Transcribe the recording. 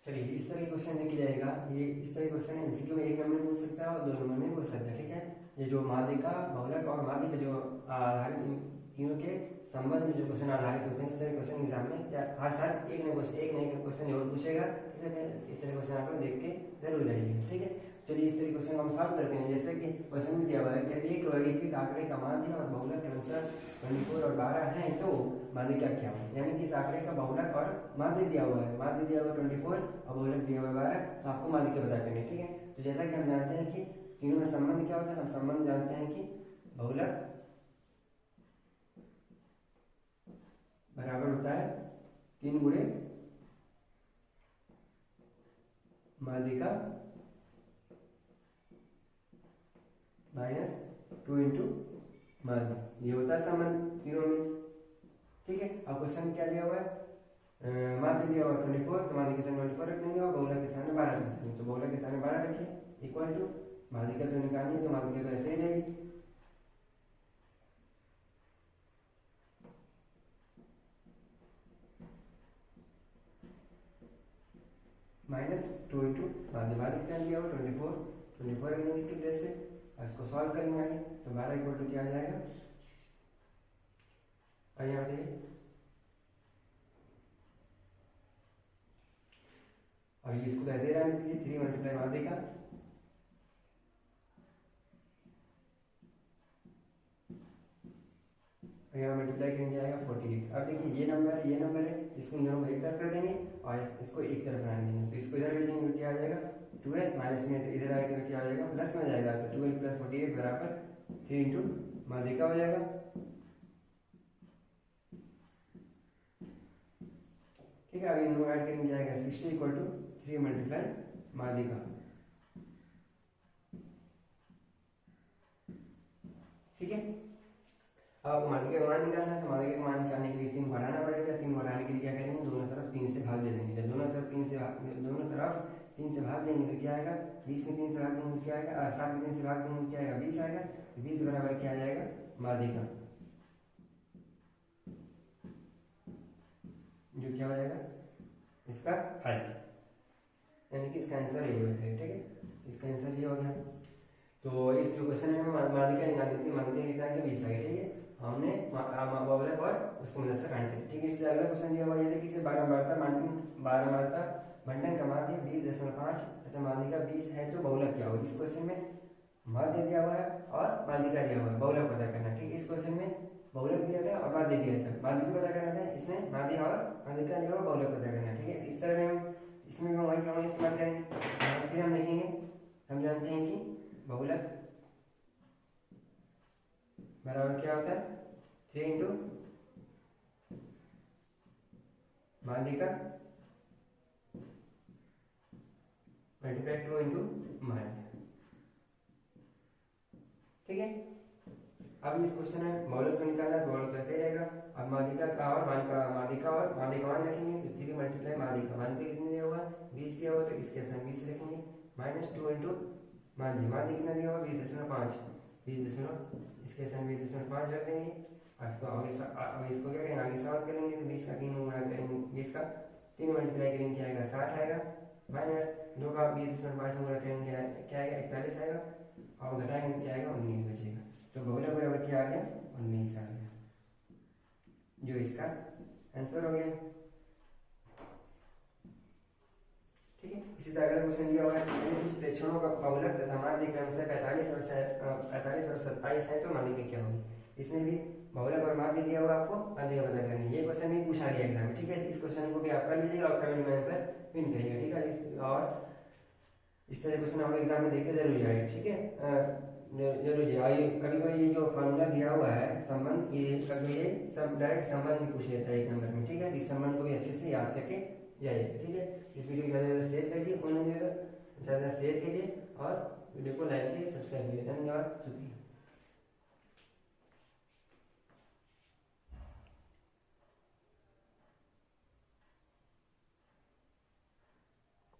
चलिए इस तरह के क्वेश्चन देखिए जाएगा। ये इस तरह के क्वेश्चन एमसीक्यू में 1 नंबर में पूछ सकता है और 2 नंबर में पूछ सकता है। ठीक है, ये जो माध्यिका बहुलक और माध्य पे जो आधारित तीनों के संबंध में जो क्वेश्चन आधारित होते हैं, इस तरह के क्वेश्चन एग्जाम में या हर साल एक नए क्वेश्चन जरूर पूछेगा। ठीक है, इस तरह क्वेश्चन आप लोग देख के जरूर जाइए। ठीक है, चलिए इस तरह क्वेश्चन हम सॉल्व करते हैं। जैसे कि क्वेश्चन में दिया हुआ है कि यदि एक वर्गीकृत आंकड़े का माध्य और बहुलक क्रमशः 24 और 12 है तो माध्यिका क्या हो। यानी कि इस आंकड़े का बहुलक और माध्य दिया हुआ है, माध्य दिया हुआ 24 और बहुलक दिया हुआ 12, तो आपको माध्यिका पता करनी है। ठीक है, तो जैसा कि हम जानते हैं कि तीनों में संबंध क्या होता है, हम संबंध जानते हैं कि बहुलक बराबर होता है 3 गुणे माध्यिका -2 इंटू माध्य, ये होता है संबंध तीनों में। ठीक है, अब क्वेश्चन क्या दिया हुआ है, माध्य दिया हुआ 24, तो माध्य के सामने 24 रख देंगे और बहुलक के सामने 12 रख देंगे। तो बहुलक के सामने 12 रखिए इक्वल टू माध्यिका तो निकालनी है, तो माध्यिका तो ऐसे ही रहेगी -2 इंटू माध्य कितना दिया हुआ 24 रख देंगे इसके प्लेस पे और इसको सॉल्व करेंगे आगे। तो 12 इक्वल टू क्या आ जाएगा, और यहाँ देखिए अब इसको तो ऐसे ही रहने दीजिए, 3 मल्टीप्लाई माध्यिका यहाँ मल्टीप्लाई करेंगे आएगा 48। अब देखिए ये नंबर है, इसको इन दोनों को एक तरफ कर देंगे और इसको एक तरफ बना देंगे। तो इसको इधर भेजेंगे तो क्या आ जाएगा 12, माइनस में तो इधर आएगा तो क्या हो जाएगा प्लस में आ जाएगा। तो 12 + 48 बराबर 3 इंटू माध्यिका हो जाएगा। ठीक है, अभी इन दोनों ऐड करेंगे जाएगा 60 इक्वल टू 3 मल्टीप्लाई माध्यिका। ठीक है, अब माध्यिका का मान निकालना है, तो माध्यिका का मान निकालने के लिए सिम बढ़ाना पड़ेगा। सिम बढ़ाने के लिए क्या करेंगे, दोनों तरफ 3 से भाग दे देंगे। जब दोनों तरफ 3 से भाग देंगे तो क्या आएगा, 20 में 3 से भाग देंगे तो क्या आएगा, 7 में 3 से भाग देंगे तो क्या आएगा 20 आएगा। 20 बराबर क्या आ जाएगा माध्यिका, जो क्या हो जाएगा इसका हल, यानी कि इसका आंसर ये हो जाएगा। ठीक है, इसका आंसर ये हो गया। तो इस जो क्वेश्चन में माध्यिका निकालनी थी, माध्यिका कितना है 20 है। ठीक है, हमने बहुलक और उसको मदद से काट किया। ठीक है, इससे अगला क्वेश्चन दिया हुआ है कि 12 मात्रता बंटन का माध्य 20.5 तथा माध्यिका 20 है तो बहुलक क्या होगा। इस क्वेश्चन में माध्य दिया हुआ है और माध्यिका दिया हुआ है, बहुलक पता करना। ठीक है, इस क्वेश्चन में बहुलक दिया था और माध्य दिया था, माध्यिका पता करना था। इसमें माध्य और माध्यिका दिया हुआ, बहुलक पता करना। ठीक है, इस तरह में इसमें भी वही प्रमेय इस्तेमाल करेंगे। फिर हम लिखेंगे, हम जानते हैं कि बहुलक बराबर क्या होता है 3 इंटू माध्यिका मल्टीप्लाई 2 इंटू माध्य। ठीक है, अब इस क्वेश्चन में बहुलक को निकालना, तो बहुलक कैसे रहेगा। अब माध्यिका और माध्यिका मान रखेंगे तो 3 मल्टीप्लाई माध्यिका कितने दिया हुआ 20 दिया हुआ, तो इसके साथ 20 रखेंगे -2 इंटू माध्य कितना दिया हुआ 20.5 इसके साथ 20.5 रख देंगे। और इसको आगे इसको क्या करेंगे आगे सॉल्व करेंगे, तो 20 का 3 गुणा करेंगे, 20 का 3 मल्टीप्लाई करेंगे क्या आएगा 60 आएगा, माइनस 2 का 20.5 गुणा करेंगे क्या आएगा 41 आएगा, और घटाएंगे क्या आएगा 19 बचेगा। तो बहुलक बराबर क्या आ गया 19 आ गया, जो इसका आंसर हो गया। ठीक है, इसी तरह अगला क्वेश्चन दिया हुआ है कुछ प्रेक्षणों का बहुलक तथा माध्य क्रमशः 45 और 27 है तो माध्यिका क्या होगी। इसमें भी बहुलक और माध्य दिया हुआ, आपको माध्यिका पता करनी है। ये क्वेश्चन भी पूछा गया एग्जाम में। ठीक है, इस क्वेश्चन को भी आप कर लीजिएगा और कमेंट में आंसर पिन करिएगा। ठीक है, और इस तरह क्वेश्चन आप एग्जाम में देख के जरूर जाएगा। ठीक है, जरूर जी। कभी कभी ये जो फॉर्मूला दिया हुआ है संबंध, ये कभी ये सब डायरेक्ट संबंध भी पूछ लेता है 1 नंबर में। ठीक है, इस संबंध को भी अच्छे से याद करके जाइए। ठीक है, इस वीडियो को ज़्यादा शेयर करिए, ज़्यादा शेयर कीजिए और वीडियो को लाइक कीजिए, सब्सक्राइब कीजिए। धन्यवाद, शुक्रिया।